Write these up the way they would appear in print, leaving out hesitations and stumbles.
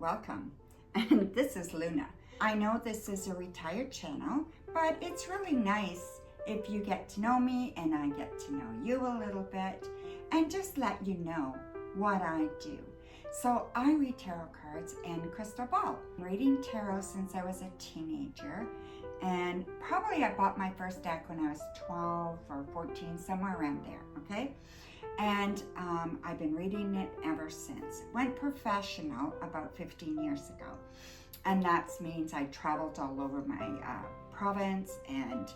welcome. And this is Luna. I know this is a retired channel, but it's really nice if you get to know me and I get to know you a little bit and just let you know what I do. So I read tarot cards and crystal ball. I'm reading tarot since I was a teenager, and probably I bought my first deck when I was 12 or 14, somewhere around there, okay? And I've been reading it ever since. Went professional about 15 years ago. And that means I traveled all over my province, and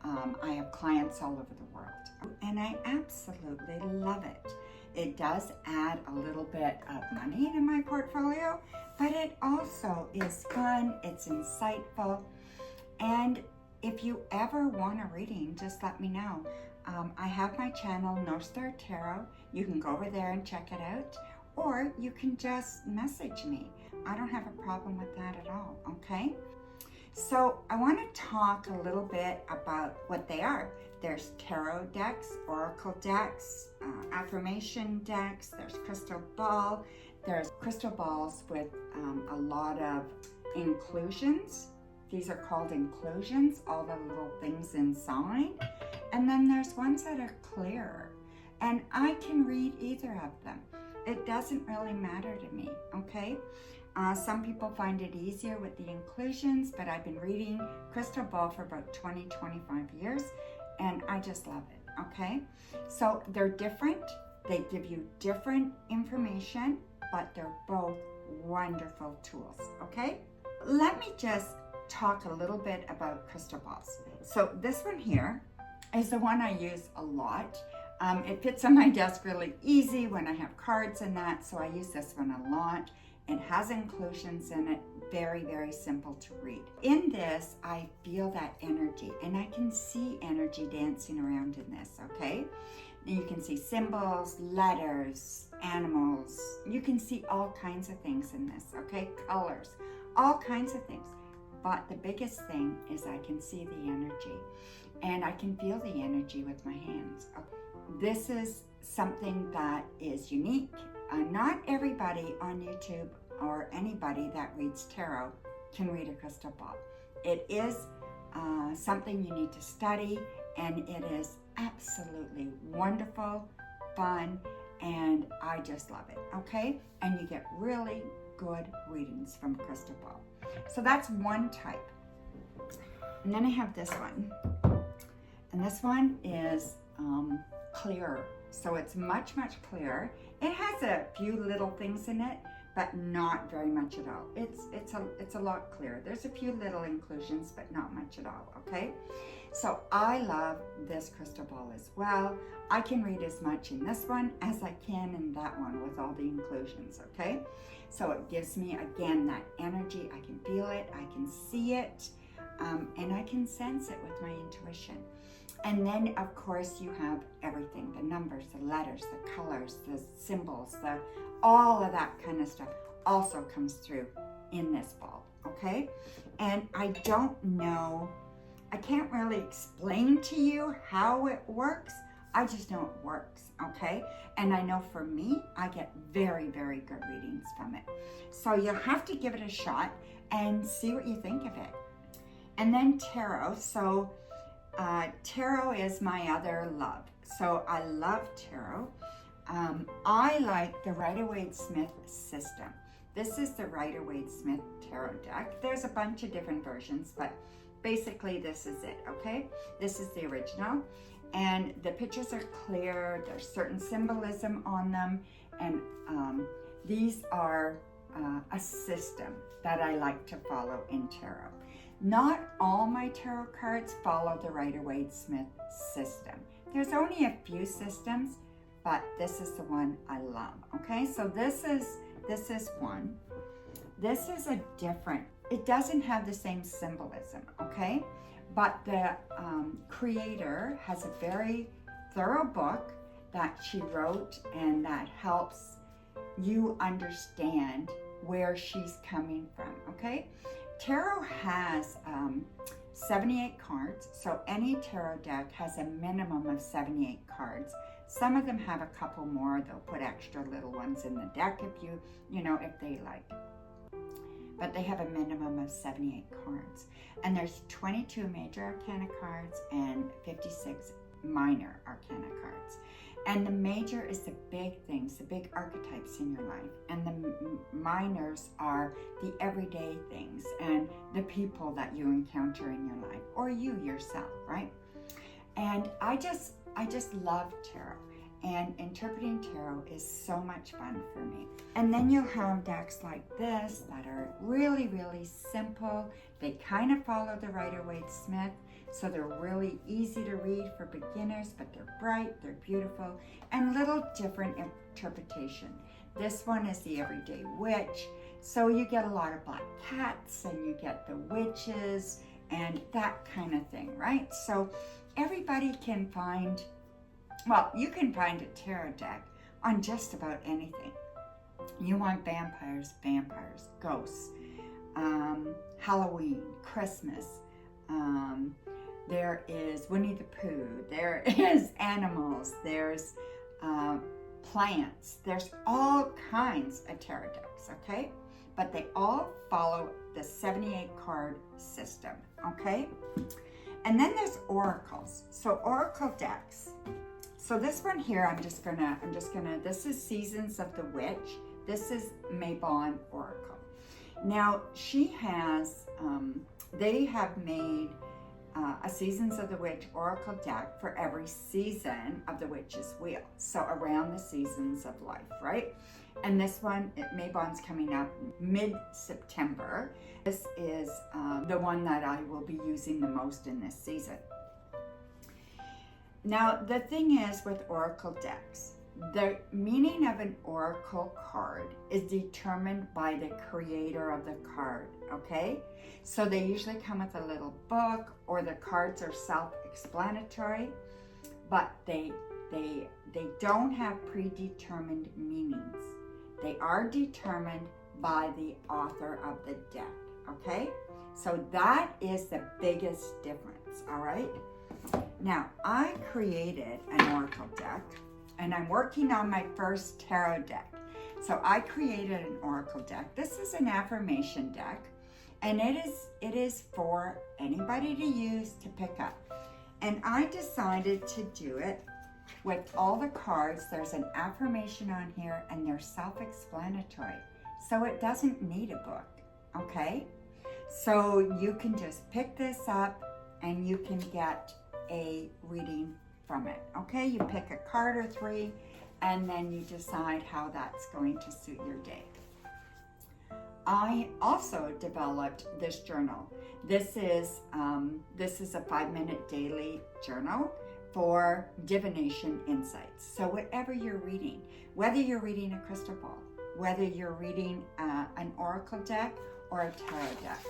I have clients all over the world. And I absolutely love it. It does add a little bit of money to my portfolio, but it also is fun, it's insightful. And if you ever want a reading, just let me know. I have my channel, North Star Tarot. You can go over there and check it out, or you can just message me. I don't have a problem with that at all, okay? So I want to talk a little bit about what they are. There's tarot decks, oracle decks, affirmation decks, there's crystal ball. There's crystal balls with a lot of inclusions. These are called inclusions, all the little things inside. And then there's ones that are clear. And I can read either of them. It doesn't really matter to me, okay? Some people find it easier with the inclusions, but I've been reading crystal ball for about 25 years, and I just love it, okay? So they're different. They give you different information, but they're both wonderful tools, okay? Let me just talk a little bit about crystal balls. So this one here is the one I use a lot. It fits on my desk really easy when I have cards and that, so I use this one a lot. It has inclusions in it, very, very simple to read. In this, I feel that energy, and I can see energy dancing around in this, okay? You can see symbols, letters, animals. You can see all kinds of things in this, okay? Colors, all kinds of things. But the biggest thing is I can see the energy, and I can feel the energy with my hands. This is something that is unique. Not everybody on YouTube or anybody that reads tarot can read a crystal ball. It is something you need to study, and it is absolutely wonderful, fun, and I just love it, okay? And you get really good readings from crystal ball. So that's one type. And then I have this one. And this one is clearer. So it's much, much clearer. It has a few little things in it, but not very much at all. It's a lot clearer. There's a few little inclusions, but not much at all, okay? So I love this crystal ball as well. I can read as much in this one as I can in that one with all the inclusions, okay? So it gives me, again, that energy. I can feel it, I can see it, and I can sense it with my intuition. And then, of course, you have everything, the numbers, the letters, the colors, the symbols, all of that kind of stuff also comes through in this ball, okay? And I don't know, I can't really explain to you how it works. I just know it works, okay? And I know for me, I get very, very good readings from it. So you'll have to give it a shot and see what you think of it. And then tarot. So tarot is my other love. So I love tarot. I like the Rider-Waite-Smith system. This is the Rider-Waite-Smith tarot deck. There's a bunch of different versions, but basically this is it, okay? This is the original. And the pictures are clear. There's certain symbolism on them. And these are a system that I like to follow in tarot. Not all my tarot cards follow the Rider-Waite-Smith system. There's only a few systems, but this is the one I love, okay? So this is one. This is a different, it doesn't have the same symbolism, okay? But the creator has a very thorough book that she wrote, and that helps you understand where she's coming from, okay? Tarot has 78 cards, so any tarot deck has a minimum of 78 cards. Some of them have a couple more. They'll put extra little ones in the deck if you know, if they like. but they have a minimum of 78 cards. And there's 22 major arcana cards and 56 minor arcana cards. And the major is the big things, the big archetypes in your life. And the minors are the everyday things and the people that you encounter in your life, or you yourself, right? And I just love tarot. And interpreting tarot is so much fun for me. And then you'll have decks like this that are really, really simple. They kind of follow the Rider-Waite-Smith, so they're really easy to read for beginners, but they're bright, they're beautiful, and little different interpretation. This one is the Everyday Witch, so you get a lot of black cats, and you get the witches, and that kind of thing, right? So everybody can find, well, you can find a tarot deck on just about anything. You want vampires, ghosts, Halloween, Christmas, there is Winnie the Pooh, there is animals, there's plants, there's all kinds of tarot decks, okay? But they all follow the 78 card system, okay? And then there's oracles. So oracle decks. So this one here, I'm just gonna, this is Seasons of the Witch. This is Mabon Oracle. Now she has, they have made a Seasons of the Witch Oracle deck for every season of the Witch's Wheel. So around the seasons of life, right? And this one, Mabon's coming up mid-September. This is the one that I will be using the most in this season. Now, the thing is with oracle decks, the meaning of an oracle card is determined by the creator of the card, okay? So they usually come with a little book, or the cards are self-explanatory, but they don't have predetermined meanings. They are determined by the author of the deck, okay? So that is the biggest difference, all right? Now, I created an oracle deck, and I'm working on my first tarot deck. So I created an oracle deck. This is an affirmation deck, and it is for anybody to use to pick up. And I decided to do it with all the cards. There's an affirmation on here, and they're self-explanatory. So it doesn't need a book, okay? So you can just pick this up, and you can get a reading from it, okay? You pick a card or three, and then you decide how that's going to suit your day. I also developed this journal. This is a 5-minute daily journal for Divination Insights. So whatever you're reading, whether you're reading a crystal ball, whether you're reading an oracle deck or a tarot deck,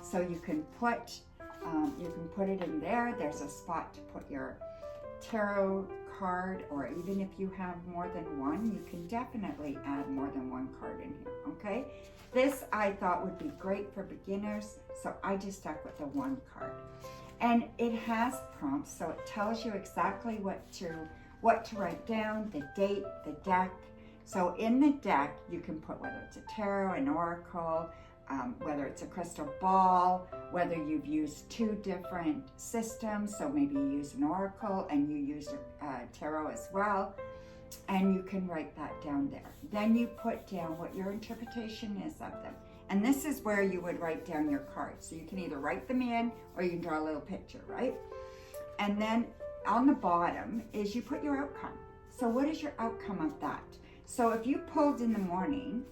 so you can put it in there. There's a spot to put your tarot card, or even if you have more than one, you can definitely add more than one card in here, okay? This I thought would be great for beginners, so I just stuck with the one card. And it has prompts, so it tells you exactly what to write down, the date, the deck. So in the deck, you can put whether it's a tarot, an oracle, whether it's a crystal ball, whether you've used 2 different systems, so maybe you use an oracle and you use tarot as well, and you can write that down there. Then you put down what your interpretation is of them. And this is where you would write down your cards. So you can either write them in, or you can draw a little picture, right? And then on the bottom is you put your outcome. So what is your outcome of that? So if you pulled in the morning,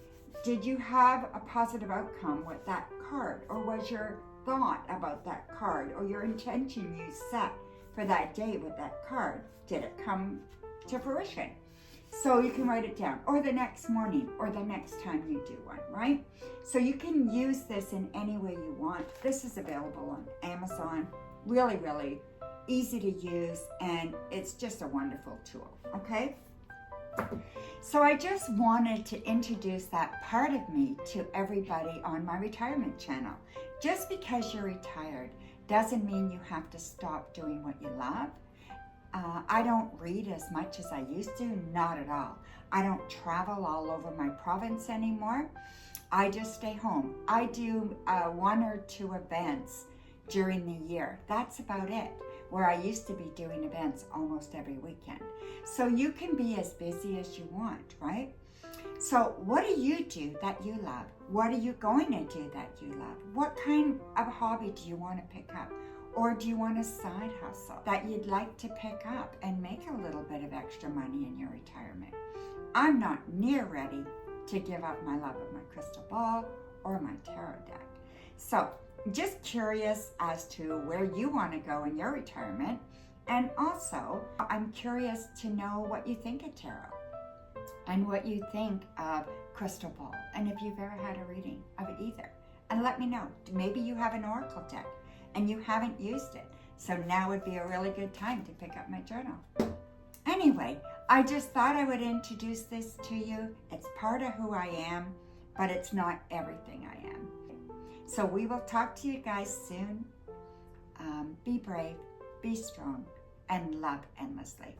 did you have a positive outcome with that card? Or was your thought about that card, or your intention you set for that day with that card, did it come to fruition? So you can write it down, or the next morning, or the next time you do one, right? So you can use this in any way you want. This is available on Amazon. Really, really easy to use, and it's just a wonderful tool, okay? So I just wanted to introduce that part of me to everybody on my retirement channel. Just because you're retired doesn't mean you have to stop doing what you love. I don't read as much as I used to, not at all. I don't travel all over my province anymore. I just stay home. I do 1 or 2 events during the year. That's about it. Where I used to be doing events almost every weekend. So you can be as busy as you want, right? So what do you do that you love? What are you going to do that you love? What kind of hobby do you want to pick up? Or do you want a side hustle that you'd like to pick up and make a little bit of extra money in your retirement? I'm not near ready to give up my love of my crystal ball or my tarot deck. So just curious as to where you want to go in your retirement. And also, I'm curious to know what you think of tarot and what you think of crystal ball, and if you've ever had a reading of it either. And let me know. Maybe you have an oracle deck and you haven't used it. So now would be a really good time to pick up my journal. Anyway, I just thought I would introduce this to you. It's part of who I am, but it's not everything I am. So we will talk to you guys soon. Be brave, be strong, and love endlessly.